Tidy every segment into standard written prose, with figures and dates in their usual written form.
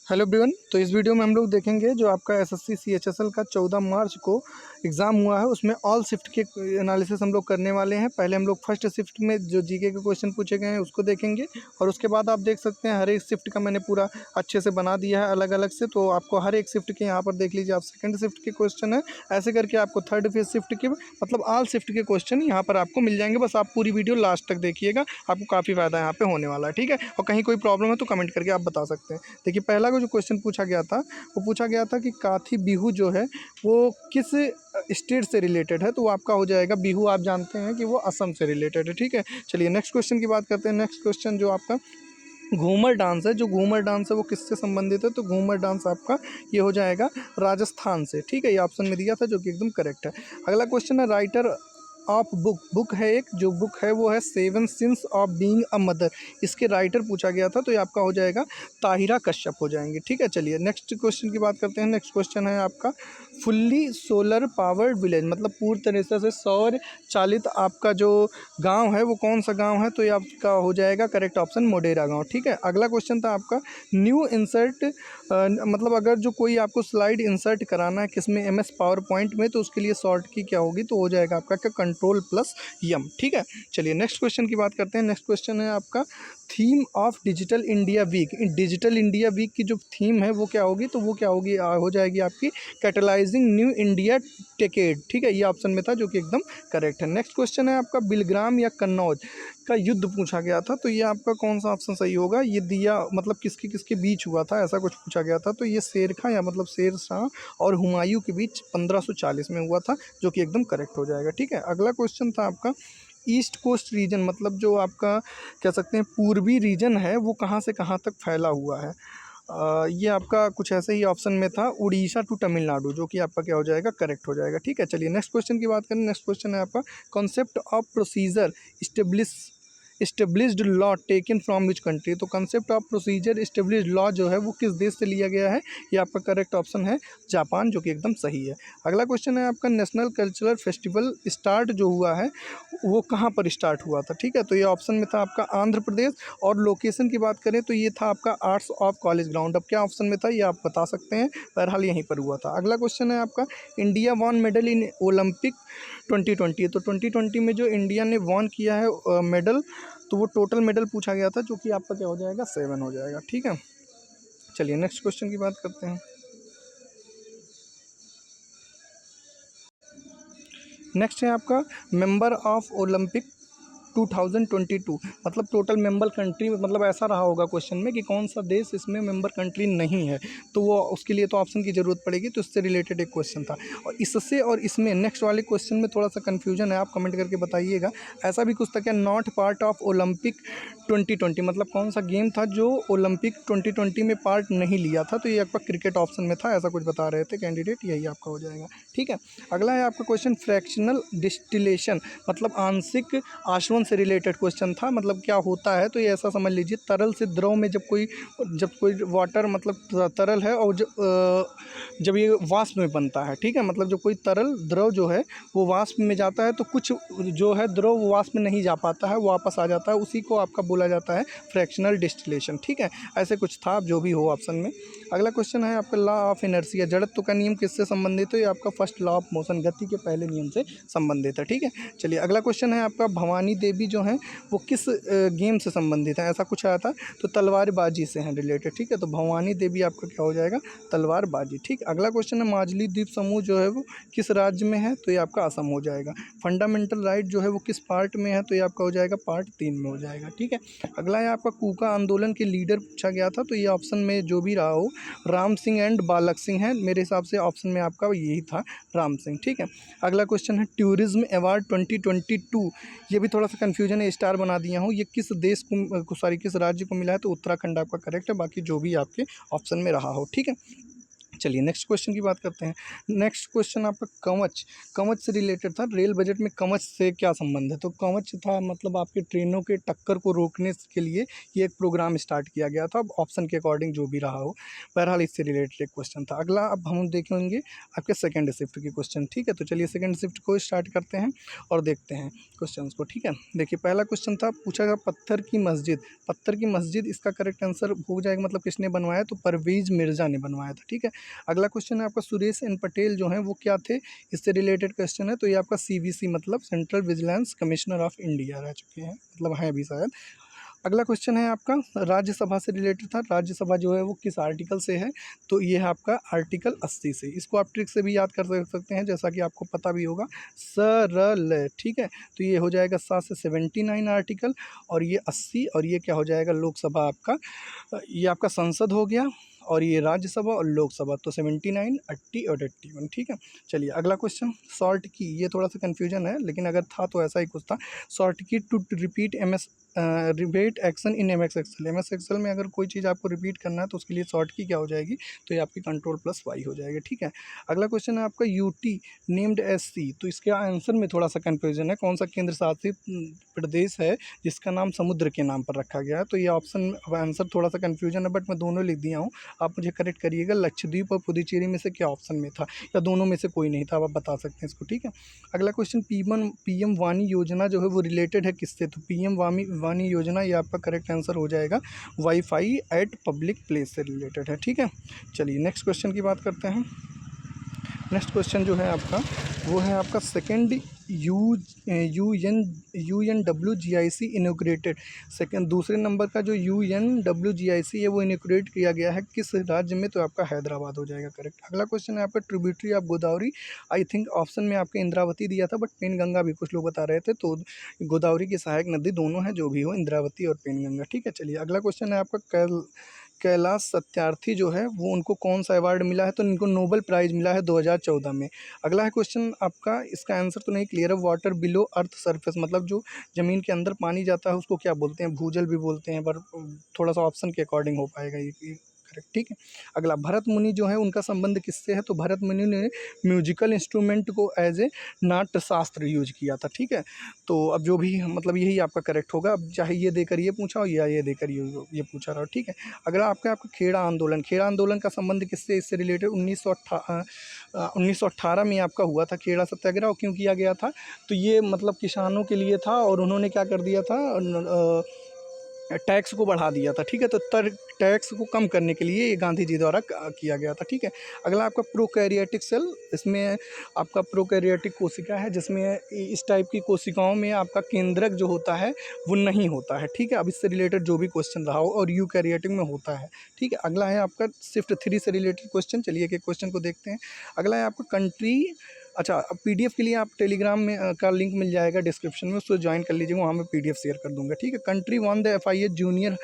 Hello everyone. तो इस video में हम लोग देखेंगे जो आपका एसएससी सीएचएसएल का 14 मार्च को एग्ज़ाम हुआ है, उसमें ऑल शिफ्ट के एनालिसिस हम लोग करने वाले हैं। पहले हम लोग फर्स्ट शिफ्ट में जो जीके के क्वेश्चन पूछे गए हैं उसको देखेंगे, और उसके बाद आप देख सकते हैं हर एक शिफ्ट का मैंने पूरा अच्छे से बना दिया है अलग अलग से। तो आपको हर एक शिफ्ट के यहाँ पर देख लीजिए, आप सेकेंड शिफ्ट के क्वेश्चन है, ऐसे करके आपको थर्ड फिफ्थ शिफ्ट के मतलब ऑल शिफ्ट के क्वेश्चन यहाँ पर आपको मिल जाएंगे। बस आप पूरी वीडियो लास्ट तक देखिएगा, आपको काफ़ी फ़ायदा यहाँ पे होने वाला है। ठीक है, और कहीं कोई प्रॉब्लम है तो कमेंट करके आप बता सकते हैं। देखिए, पहला जो क्वेश्चन पूछा गया था वो पूछा गया था कि काथी बिहू जो है वो किस स्टेट से रिलेटेड है। तो वो आपका हो जाएगा, बिहू आप जानते हैं कि वो असम से रिलेटेड है। ठीक है, चलिए नेक्स्ट क्वेश्चन की बात करते हैं। नेक्स्ट क्वेश्चन जो आपका घूमर डांस है, जो घूमर डांस है वो किससे संबंधित है। तो घूमर डांस आपका ये हो जाएगा राजस्थान से। ठीक है, ये ऑप्शन में दिया था जो कि एकदम करेक्ट है। अगला क्वेश्चन है राइटर ऑफ बुक है एक जो बुक है वो है 7 since of being a mother, इसके राइटर पूछा गया था। तो ये आपका हो जाएगा ताहिरा कश्यप हो जाएंगे। ठीक है, चलिए नेक्स्ट क्वेश्चन की बात करते हैं। नेक्स्ट क्वेश्चन है आपका फुल्ली सोलर पावर्ड विलेज, मतलब पूरी तरीके से सौर चालित आपका जो गांव है वो कौन सा गांव है। तो ये आपका हो जाएगा करेक्ट ऑप्शन मोडेरा गांव। ठीक है, अगला क्वेश्चन था आपका न्यू इंसर्ट, मतलब अगर जो कोई आपको स्लाइड इंसर्ट कराना है किसमें, एमएस पावर पॉइंट में, तो उसके लिए शॉर्ट की क्या होगी। तो हो जाएगा आपका क्या, कंट्रोल प्लस यम। ठीक है, चलिए नेक्स्ट क्वेश्चन की बात करते हैं। नेक्स्ट क्वेश्चन है आपका theme of digital India week. Digital India week की जो थीम है वो क्या होगी। तो वो क्या होगी, हो जाएगी आपकी कैटलाइजिंग न्यू इंडिया टेकेड। ठीक है, ये ऑप्शन में था जो कि एकदम करेक्ट है। नेक्स्ट क्वेश्चन है आपका बिलग्राम या कन्नौज का युद्ध पूछा गया था। तो ये आपका कौन सा ऑप्शन सही होगा। ये दिया मतलब किसके किसके बीच हुआ था, ऐसा कुछ पूछा गया था। तो ये शेर खां या मतलब शेर शाह और हुमायूं के बीच 1540 में हुआ था, जो कि एकदम करेक्ट हो जाएगा। ठीक है, अगला क्वेश्चन था आपका ईस्ट कोस्ट रीजन, मतलब जो आपका कह सकते हैं पूर्वी रीजन है वो कहाँ से कहाँ तक फैला हुआ है। ये आपका कुछ ऐसे ही ऑप्शन में था उड़ीसा टू तमिलनाडु, जो कि आपका क्या हो जाएगा, करेक्ट हो जाएगा। ठीक है, चलिए नेक्स्ट क्वेश्चन की बात करें। नेक्स्ट क्वेश्चन है आपका concept of procedure established law taken from which country. तो concept of procedure established law जो है वो किस देश से लिया गया है। ये आपका करेक्ट ऑप्शन है जापान, जो कि एकदम सही है। अगला क्वेश्चन है आपका नेशनल कल्चरल फेस्टिवल स्टार्ट जो हुआ है वो कहाँ पर स्टार्ट हुआ था। ठीक है, तो ये ऑप्शन में था आपका आंध्र प्रदेश, और लोकेशन की बात करें तो ये था आपका आर्ट्स ऑफ कॉलेज ग्राउंड। अब क्या ऑप्शन में था ये आप बता सकते हैं, बहरहाल यहीं पर हुआ था। अगला क्वेश्चन है आपका India won medal in Olympic 2020। तो 2020 में जो इंडिया ने वॉन किया है मेडल, तो वो टोटल मेडल पूछा गया था, जो कि आपका क्या हो जाएगा, 7 हो जाएगा। ठीक है, चलिए नेक्स्ट क्वेश्चन की बात करते हैं। नेक्स्ट है आपका मेंबर ऑफ ओलंपिक 2022, मतलब टोटल मेंबर कंट्री, मतलब ऐसा रहा होगा क्वेश्चन में कि कौन सा देश इसमें मेंबर कंट्री नहीं है। तो वो उसके लिए तो ऑप्शन की ज़रूरत पड़ेगी, तो इससे रिलेटेड एक क्वेश्चन था। और इससे और इसमें नेक्स्ट वाले क्वेश्चन में थोड़ा सा कन्फ्यूजन है, आप कमेंट करके बताइएगा। ऐसा भी कुछ था क्या, नॉट पार्ट ऑफ ओलंपिक 2020, मतलब कौन सा गेम था जो ओलंपिक 2020 में पार्ट नहीं लिया था। तो ये आपका क्रिकेट ऑप्शन में था, ऐसा कुछ बता रहे थे कैंडिडेट, यही आपका हो जाएगा। ठीक है, अगला है आपका क्वेश्चन फ्रैक्शनल डिस्टिलेशन, मतलब आंशिक आशवन से रिलेटेड क्वेश्चन था। मतलब क्या होता है, तो ये ऐसा समझ लीजिए तरल से द्रव में जब कोई वाटर मतलब तरल है और जब ये वाष्प में बनता है। ठीक है, मतलब जब कोई तरल द्रव जो है वो वाष्प में जाता है तो कुछ जो है द्रव वाष्प में नहीं जा पाता है, वापस आ जाता है, उसी को आपका बोला जाता है फ्रैक्शनल डिस्टिलेशन। ठीक है, ऐसे कुछ था, जो भी हो ऑप्शन में। अगला क्वेश्चन है आपका लॉ ऑफ इनर्शिया, जड़त्व का नियम किससे संबंधित है। ये आपका फर्स्ट लॉ ऑफ मोशन, गति के पहले नियम से संबंधित है। ठीक है, चलिए अगला क्वेश्चन है आपका भवानी देवी जो हैं वो किस गेम से संबंधित है, ऐसा कुछ आया था। तो तलवारबाजी से हैं रिलेटेड। ठीक है, तो भवानी देवी आपका क्या हो जाएगा, तलवारबाजी। ठीक, अगला क्वेश्चन है माजुली द्वीप समूह जो है वो किस राज्य में है। तो ये आपका असम हो जाएगा। फंडामेंटल राइट जो है वो किस पार्ट में है। तो ये आपका हो जाएगा पार्ट 3 में हो जाएगा। ठीक है, अगला है आपका कूका आंदोलन के लीडर पूछा गया था। तो ये ऑप्शन में जो भी रहा हो राम सिंह एंड बालक सिंह है, मेरे हिसाब से ऑप्शन में आपका यही था, राम सिंह। ठीक है, अगला क्वेश्चन है टूरिज्म अवार्ड 2022, ये भी थोड़ा सा कन्फ्यूजन है, स्टार बना दिया हूँ। ये किस देश को सॉरी किस राज्य को मिला है। तो उत्तराखंड आपका करेक्ट है, बाकी जो भी आपके ऑप्शन में रहा हो। ठीक है, चलिए नेक्स्ट क्वेश्चन की बात करते हैं। नेक्स्ट क्वेश्चन आपका कवच, कवच से रिलेटेड था। रेल बजट में कवच से क्या संबंध है? तो कवच था मतलब आपकी ट्रेनों के टक्कर को रोकने के लिए ये एक प्रोग्राम स्टार्ट किया गया था। अब ऑप्शन के अकॉर्डिंग जो भी रहा हो, बहरहाल इससे रिलेटेड एक क्वेश्चन था। अगला अब हम देखेंगे आपके सेकेंड शिफ्ट की क्वेश्चन, ठीक है। तो चलिए सेकेंड शिफ्ट को स्टार्ट करते हैं और देखते हैं क्वेश्चन को, ठीक है। देखिए पहला क्वेश्चन था, पूछा गया पत्थर की मस्जिद, पत्थर की मस्जिद इसका करेक्ट आंसर हो जाएगा मतलब किसने बनवाया? तो परवेज़ मिर्ज़ा ने बनवाया था, ठीक है। अगला क्वेश्चन है आपका, सुरेश एन पटेल जो हैं वो क्या थे? इससे रिलेटेड क्वेश्चन है। तो ये आपका सीवीसी मतलब central vigilance commissioner of India रह चुके हैं, मतलब हैं भी शायद। अगला क्वेश्चन है आपका राज्यसभा से रिलेटेड था। राज्यसभा जो है वो किस आर्टिकल से है? तो ये है आपका आर्टिकल 80 से। इसको आप ट्रिक से भी याद कर सकते हैं, जैसा कि आपको पता भी होगा, सरल, ठीक है। तो ये हो जाएगा 7 से 79 आर्टिकल, और ये 80, और ये क्या हो जाएगा? लोकसभा आपका, ये आपका संसद हो गया, और ये राज्यसभा और लोकसभा, तो 79, 80 और 81, ठीक है। चलिए अगला क्वेश्चन, शॉर्ट की, ये थोड़ा सा कन्फ्यूजन है लेकिन अगर था तो ऐसा ही कुछ था। Short key to repeat repeat action in M X Excel, M S Excel में अगर कोई चीज़ आपको रिपीट करना है तो उसके लिए शॉर्ट की क्या हो जाएगी? तो ये आपकी कंट्रोल+Y हो जाएगी, ठीक है। अगला क्वेश्चन है आपका, यूटी नेम्ड एस सी, तो इसके आंसर में थोड़ा सा कन्फ्यूजन है। कौन सा केंद्र शासित प्रदेश है जिसका नाम समुद्र के नाम पर रखा गया है? तो ये ऑप्शन आंसर थोड़ा सा कन्फ्यूजन है, बट मैं दोनों लिख दिया हूँ, आप मुझे करेक्ट करिएगा। लक्षद्वीप और पुदुचेरी में से क्या ऑप्शन में था, या दोनों में से कोई नहीं था? आप बता सकते हैं इसको, ठीक है। अगला क्वेश्चन, पीएम वाणी योजना जो है वो रिलेटेड है किससे? तो पीएम वाणी योजना, ये आपका करेक्ट आंसर हो जाएगा वाईफाई एट पब्लिक प्लेस से रिलेटेड है, ठीक है। चलिए नेक्स्ट क्वेश्चन की बात करते हैं। नेक्स्ट क्वेश्चन जो है आपका वो है आपका सेकेंड UNWGIC इनोग्रेटेड, सेकेंड दूसरे नंबर का जो UNWGIC है वो इनोग्रेट किया गया है किस राज्य में? तो आपका हैदराबाद हो जाएगा करेक्ट। अगला क्वेश्चन है आपका, tributary of Godavari, I think option में आपके इंद्रावती दिया था, बट पेनगंगा भी कुछ लोग बता रहे थे, तो गोदावरी की सहायक नदी दोनों है, जो भी हो, इंद्रावती और पेनगंगा, ठीक है। चलिए अगला क्वेश्चन है आपका, कैलाश सत्यार्थी जो है वो उनको कौन सा अवार्ड मिला है? तो इनको नोबेल प्राइज़ मिला है 2014 में। अगला है क्वेश्चन आपका, इसका आंसर तो नहीं क्लियर है, वाटर बिलो अर्थ सरफेस मतलब जो ज़मीन के अंदर पानी जाता है उसको क्या बोलते हैं? भूजल भी बोलते हैं, पर थोड़ा सा ऑप्शन के अकॉर्डिंग हो पाएगा ये करेक्ट, ठीक है। अगला, भरत मुनि जो है उनका संबंध किससे है? तो भरत मुनि ने म्यूजिकल इंस्ट्रूमेंट को एज ए नाट्य शास्त्र यूज किया था, ठीक है। तो अब जो भी मतलब यही आपका करेक्ट होगा, अब चाहे ये देकर ये पूछा हो या ये देकर ये पूछा रहा हो, ठीक है। अगर आपका खेड़ा आंदोलन, खेड़ा आंदोलन का संबंध किससे? इससे रिलेटेड 1918 में आपका हुआ था खेड़ा सत्याग्रह। और क्यों किया गया था? तो ये मतलब किसानों के लिए था, और उन्होंने क्या कर दिया था, टैक्स को बढ़ा दिया था, ठीक है। तो टैक्स को कम करने के लिए ये गांधी जी द्वारा किया गया था, ठीक है। अगला आपका प्रोकैरियोटिक सेल, इसमें आपका प्रोकैरियोटिक कोशिका है जिसमें इस टाइप की कोशिकाओं में आपका केंद्रक जो होता है वो नहीं होता है, ठीक है। अब इससे रिलेटेड जो भी क्वेश्चन रहा हो, और यूकैरियोटिक में होता है, ठीक है। अगला है आपका शिफ्ट 3 से रिलेटेड क्वेश्चन। चलिए एक क्वेश्चन को देखते हैं। अगला है आपका कंट्री, अच्छा, अब पीडीएफ के लिए आप टेलीग्राम में का लिंक मिल जाएगा डिस्क्रिप्शन में, उसको ज्वाइन कर लीजिएगा, वहाँ मैं पीडीएफ शेयर कर दूंगा, ठीक है। Country one the FIH junior,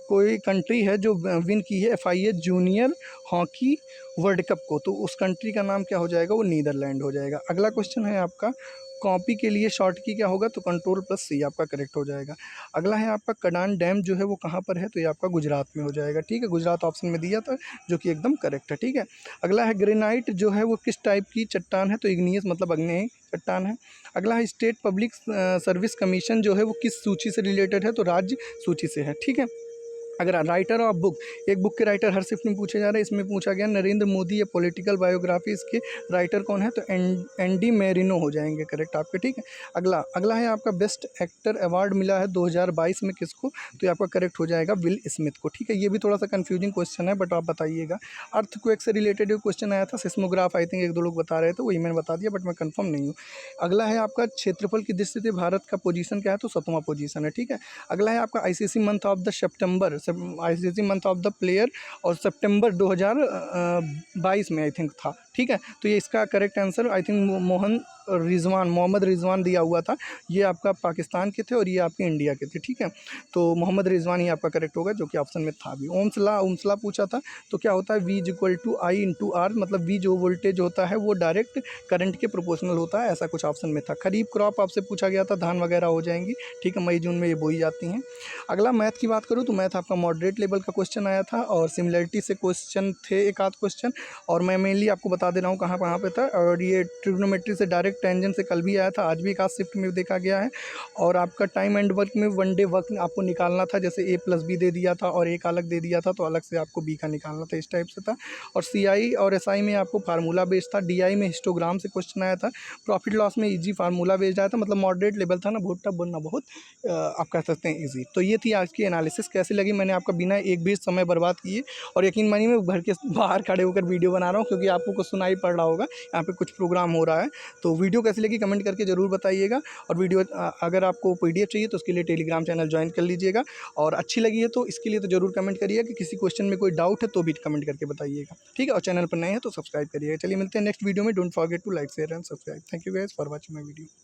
कोई कंट्री है जो विन की है FIH junior hockey world cup को, तो उस कंट्री का नाम क्या हो जाएगा? वो नीदरलैंड हो जाएगा। अगला क्वेश्चन है आपका, कॉपी के लिए शॉर्ट की क्या होगा? तो कंट्रोल+C आपका करेक्ट हो जाएगा। अगला है आपका, कडान डैम जो है वो कहाँ पर है? तो ये आपका गुजरात में हो जाएगा, ठीक है। गुजरात ऑप्शन में दिया था, जो कि एकदम करेक्ट है, ठीक है। अगला है, ग्रेनाइट जो है वो किस टाइप की चट्टान है? तो इग्नियस मतलब आग्नेय चट्टान है। अगला है, स्टेट पब्लिक सर्विस कमीशन जो है वो किस सूची से रिलेटेड है? तो राज्य सूची से है, ठीक है। अगर राइटर ऑफ बुक, एक बुक के राइटर हर शिफ्ट में पूछे जा रहे हैं, इसमें पूछा गया नरेंद्र मोदी या पॉलिटिकल बायोग्राफी, इसके राइटर कौन है? तो एंडी मेरिनो हो जाएंगे करेक्ट आपके, ठीक है। अगला है आपका, बेस्ट एक्टर अवार्ड मिला है 2022 में किसको? तो ये आपका करेक्ट हो जाएगा विल स्मिथ को, ठीक है। ये भी थोड़ा सा कन्फ्यूजिंग क्वेश्चन है, बट आप बताइएगा। अर्थक्वेक से रिलेटेड क्वेश्चन आया था, सिस्मोग्राफ, आई थिंक 1-2 लोग बता रहे थे, वही मैंने बता दिया, बट मैं कन्फर्म नहीं हूँ। अगला है आपका, क्षेत्रफल की दृष्टि से भारत का पोजीशन क्या है? तो 7वां पोजीशन है, ठीक है। अगला है आपका, ICC month of the September, ICC month of the player, और सितंबर 2022 में आई थिंक था, ठीक है। तो ये इसका correct answer I think Rizwan, Mohammad Rizwan दिया हुआ था, ये आपका पाकिस्तान के थे और ये आपके इंडिया के थे, ठीक है। तो मोहम्मद रिजवान ही आपका करेक्ट होगा, जो कि ऑप्शन में था भी। ओम्स लॉ पूछा था, तो क्या होता है, V equal to I into R, मतलब V जो वोल्टेज होता है वो डायरेक्ट करंट के प्रोपोर्शनल होता है, ऐसा कुछ ऑप्शन में था। खरीफ क्रॉप आपसे पूछा गया था, धान वगैरह हो जाएंगी, ठीक है, मई जून में ये बोई जाती हैं। अगला मैथ की बात करूँ तो मैथ आपका मॉडरेट लेवल का क्वेश्चन आया था और सिमिलरिटी से क्वेश्चन थे एक आध क्वेश्चन, और मैं मेनली आपको बता दे रहा हूँ कहाँ कहाँ पे था। और ये ट्रिग्नोमेट्री से डायरेक्ट टेंजेंट से कल भी आया था, आज भी एक आध शिफ्ट में देखा गया है। और आपका टाइम एंड वर्क में वन डे वर्क आपको निकालना था, जैसे A + B दे दिया था और एक अलग दे दिया था तो अलग से आपको B का निकालना था, इस टाइप से था। और CI और SI में आपको फार्मूला बेस्ड था। DI में हिस्टोग्राम से क्वेश्चन आया था। प्रॉफिट लॉस में ईजी फार्मूला बेस्ड आया था, मतलब मॉडरेट लेवल था ना, बहुत टफ बनना बहुत आप कह सकते हैं ईजी। तो ये थी आज की एनालिसिस। कैसी लगी, मैंने आपका बिना एक भी समय बर्बाद किए, और यकीन मानिए मैं घर के बाहर खड़े होकर वीडियो बना रहा हूँ, क्योंकि आपको कुछ सुनाई पड़ रहा होगा, यहाँ पे कुछ प्रोग्राम हो रहा है। तो वीडियो कैसी लगी कमेंट करके ज़रूर बताइएगा। और वीडियो अगर आपको PDF चाहिए तो उसके लिए टेलीग्राम चैनल ज्वाइन कर लीजिएगा। और अच्छी लगी है तो इसके लिए तो ज़रूर कमेंट करिएगा, कि किसी क्वेश्चन में कोई डाउट है तो भी कमेंट करके बताइएगा, ठीक है। और चैनल पर नए हैं तो सब्सक्राइब करिएगा। चलिए मिलते हैं नेक्स्ट वीडियो में। Don't forget to like, share and subscribe. Thank you guys for watching my video.